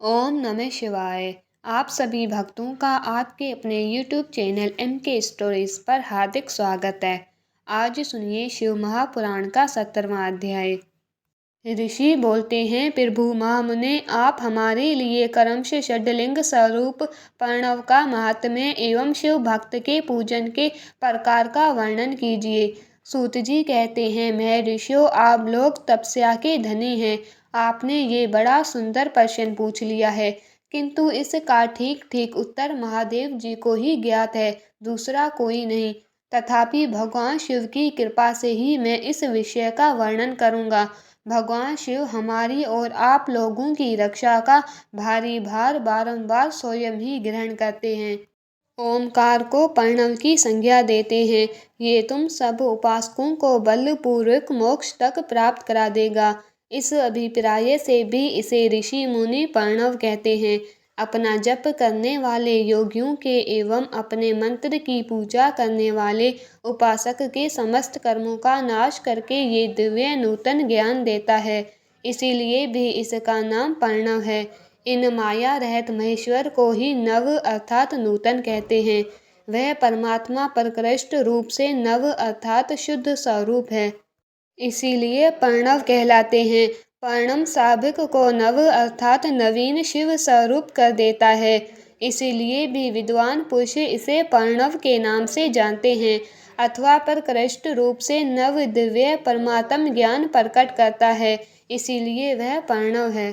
ओम नमः शिवाय। आप सभी भक्तों का आपके अपने YouTube चैनल MK स्टोरीज पर हार्दिक स्वागत है। आज सुनिए शिव महापुराण का 17वां अध्याय। ऋषि बोलते हैं, प्रभु महामुने, आप हमारे लिए क्रमश षड्लिंग स्वरूप प्रणव का महात्म्य एवं शिव भक्त के पूजन के प्रकार का वर्णन कीजिए। सूत जी कहते हैं, मैं ऋषियों, आप लोग तपस्या के धनी हैं। आपने ये बड़ा सुंदर प्रश्न पूछ लिया है, किंतु इसका ठीक ठीक उत्तर महादेव जी को ही ज्ञात है, दूसरा कोई नहीं। तथापि भगवान शिव की कृपा से ही मैं इस विषय का वर्णन करूंगा। भगवान शिव हमारी और आप लोगों की रक्षा का भारी भार बारंबार स्वयं ही ग्रहण करते हैं। ओमकार को प्रणव की संज्ञा देते हैं। ये तुम सब उपासकों को बलपूर्वक मोक्ष तक प्राप्त करा देगा। इस अभिप्राय से भी इसे ऋषि मुनि प्रणव कहते हैं। अपना जप करने वाले योगियों के एवं अपने मंत्र की पूजा करने वाले उपासक के समस्त कर्मों का नाश करके ये दिव्य नूतन ज्ञान देता है, इसीलिए भी इसका नाम प्रणव है। इन माया रहित महेश्वर को ही नव अर्थात नूतन कहते हैं। वह परमात्मा प्रकृष्ट रूप से नव अर्थात शुद्ध स्वरूप है, इसीलिए प्रणव कहलाते हैं। प्रणम साबिक को नव अर्थात नवीन शिव स्वरूप कर देता है, इसीलिए भी विद्वान पुरुष इसे प्रणव के नाम से जानते हैं। अथवा प्रकृष्ट रूप से नव दिव्य परमात्म ज्ञान प्रकट करता है, इसीलिए वह प्रणव है।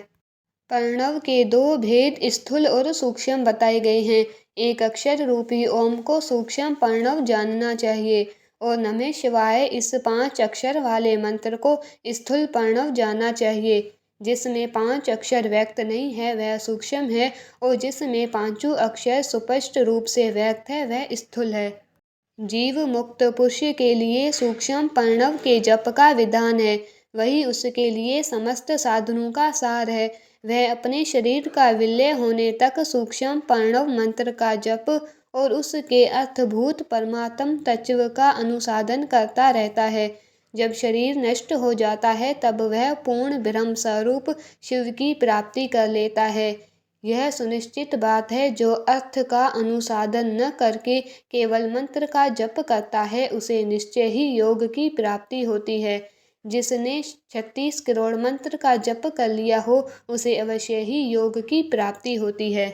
प्रणव के दो भेद स्थूल और सूक्ष्म बताए गए हैं। एक अक्षर रूपी ओम को सूक्ष्म प्रणव जानना चाहिए और नमः शिवाय इस 5 अक्षर वाले मंत्र को स्थूल प्रणव जानना चाहिए। जिसमें 5 अक्षर व्यक्त नहीं है वह सूक्ष्म है, और जिसमें पांचों अक्षर सुस्पष्ट रूप से व्यक्त है वह स्थूल है। जीव मुक्त पुरुष के लिए सूक्ष्म प्रणव के जप का विधान है, वही उसके लिए समस्त साधनों का सार है। वह अपने शरीर का विलय होने तक सूक्ष्म प्रणव मंत्र का जप और उसके अर्थभूत परमात्म तत्व का अनुसाधन करता रहता है। जब शरीर नष्ट हो जाता है तब वह पूर्ण ब्रह्म स्वरूप शिव की प्राप्ति कर लेता है। यह सुनिश्चित बात है, जो अर्थ का अनुसाधन न करके केवल मंत्र का जप करता है उसे निश्चय ही योग की प्राप्ति होती है। जिसने 36 करोड़ मंत्र का जप कर लिया हो उसे अवश्य ही योग की प्राप्ति होती है।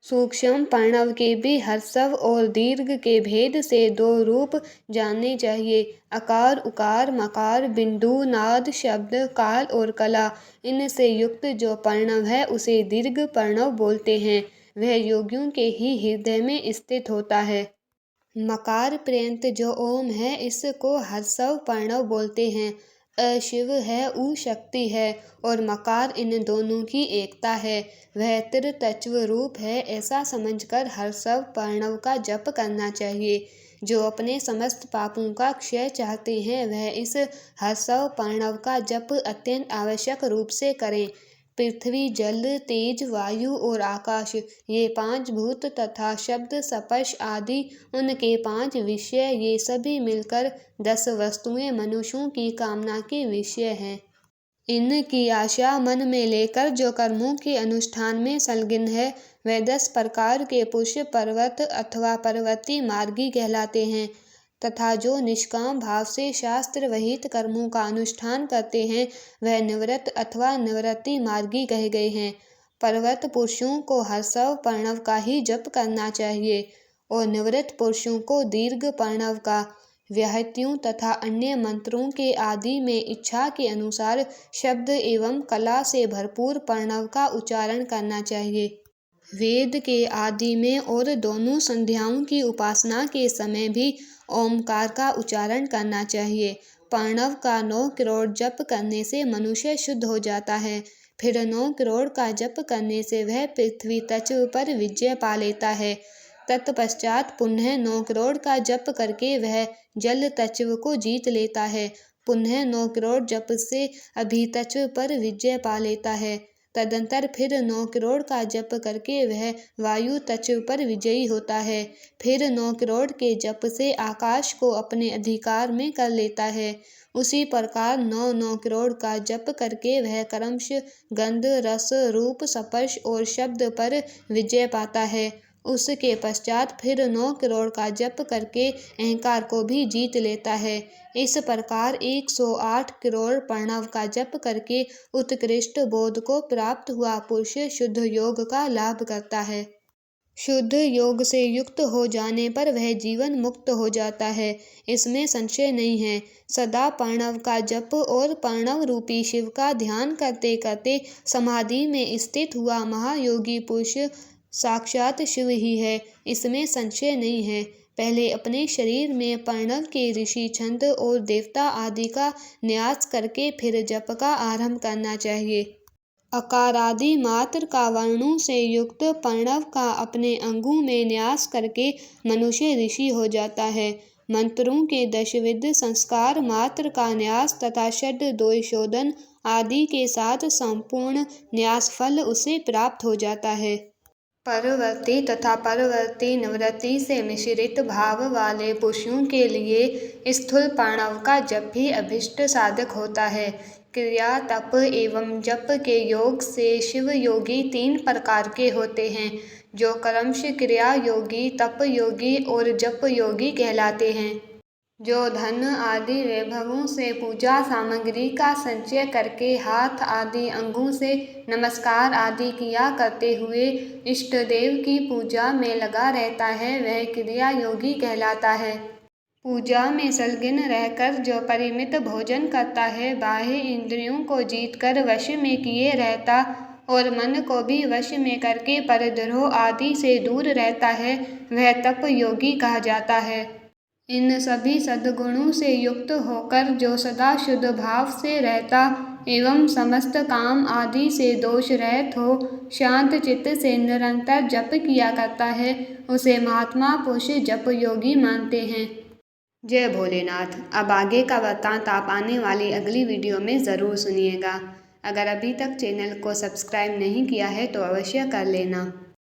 सूक्ष्म प्रणव के भी ह्रस्व और दीर्घ के भेद से 2 रूप जानने चाहिए। अकार, उकार, मकार, बिंदु, नाद, शब्द, काल और कला, इनसे युक्त जो प्रणव है उसे दीर्घ प्रणव बोलते हैं। वह योगियों के ही हृदय में स्थित होता है। मकार पर्यंत जो ओम है इसको ह्रस्व प्रणव बोलते हैं। अ शिव है, उ शक्ति है और मकार इन दोनों की एकता है। वह त्रितत्व रूप है, ऐसा समझकर ह्रस्व प्रणव का जप करना चाहिए। जो अपने समस्त पापों का क्षय चाहते हैं वह इस ह्रस्व प्रणव का जप अत्यंत आवश्यक रूप से करें। पृथ्वी, जल, तेज, वायु और आकाश, ये 5 भूत तथा शब्द, स्पर्श आदि उनके 5 विषय, ये सभी मिलकर 10 वस्तुएं मनुष्यों की कामना के विषय हैं। इनकी आशा मन में लेकर जो कर्मों के अनुष्ठान में संलग्न है वह 10 प्रकार के पुरुष पर्वत अथवा पर्वती मार्गी कहलाते हैं, तथा जो निष्काम भाव से शास्त्र विहित कर्मों का अनुष्ठान करते हैं वह निवृत्त अथवा निवृत्ति मार्गी कहे गए हैं। पर्वत पुरुषों को ह्रस्व प्रणव का ही जप करना चाहिए और निवृत्त पुरुषों को दीर्घ प्रणव का। व्याहृतियों तथा अन्य मंत्रों के आदि में इच्छा के अनुसार शब्द एवं कला से भरपूर प्रणव का उच्चारण करना चाहिए। वेद के आदि में और दोनों संध्याओं की उपासना के समय भी ओमकार का उच्चारण करना चाहिए। प्रणव का 9 करोड़ जप करने से मनुष्य शुद्ध हो जाता है। फिर 9 करोड़ का जप करने से वह पृथ्वी तत्व पर विजय पा लेता है। तत्पश्चात पुनः 9 करोड़ का जप करके वह जल तत्व को जीत लेता है। पुनः 9 करोड़ जप से अभी तत्व पर विजय पा लेता है तदंतर फिर 9 करोड़ का जप करके वह वायु तच पर विजयी होता है। फिर 9 करोड़ के जप से आकाश को अपने अधिकार में कर लेता है। उसी प्रकार 9 करोड़ का जप करके वह क्रमश गंध, रस, रूप, स्पर्श और शब्द पर विजय पाता है। उसके पश्चात फिर 9 करोड़ का जप करके अहंकार को भी जीत लेता है। इस प्रकार 108 करोड़ प्रणव का जप करके उत्कृष्ट बोध को प्राप्त हुआ पुरुष शुद्ध योग का लाभ करता है। शुद्ध योग से युक्त हो जाने पर वह जीवन मुक्त हो जाता है, इसमें संशय नहीं है। सदा प्रणव का जप और प्रणव रूपी शिव का ध्यान करते करते समाधि में स्थित हुआ महायोगी पुरुष साक्षात शिव ही है, इसमें संशय नहीं है। पहले अपने शरीर में प्रणव के ऋषि, छंद और देवता आदि का न्यास करके फिर जप का आरंभ करना चाहिए। अकारादि मात्र का वर्णों से युक्त प्रणव का अपने अंगों में न्यास करके मनुष्य ऋषि हो जाता है। मंत्रों के दशविध संस्कार मात्र का न्यास तथा षड द्वैशोधन आदि के साथ संपूर्ण न्यास फल उसे प्राप्त हो जाता है। परवर्ती तथा परवर्ती निवृत्ति से मिश्रित भाव वाले पुरुषों के लिए स्थूल प्रणव का जप भी अभीष्ट साधक होता है। क्रिया, तप एवं जप के योग से शिव योगी 3 प्रकार के होते हैं, जो क्रमश क्रिया योगी, तप योगी और जप योगी कहलाते हैं। जो धन आदि वैभवों से पूजा सामग्री का संचय करके हाथ आदि अंगों से नमस्कार आदि किया करते हुए इष्ट देव की पूजा में लगा रहता है, वह क्रिया योगी कहलाता है। पूजा में संलग्न रहकर जो परिमित भोजन करता है, बाह्य इंद्रियों को जीतकर वश में किए रहता और मन को भी वश में करके परद्रोह आदि से दूर रहता है, वह तप योगी कहा जाता है। इन सभी सद्गुणों से युक्त होकर जो सदा शुद्ध भाव से रहता एवं समस्त काम आदि से दोष रहित हो शांत चित्त से निरंतर जप किया करता है, उसे महात्मा पुरुष जप योगी मानते हैं। जय भोलेनाथ। अब आगे का वृत्तांत आप आने वाली अगली वीडियो में ज़रूर सुनिएगा। अगर अभी तक चैनल को सब्सक्राइब नहीं किया है तो अवश्य कर लेना।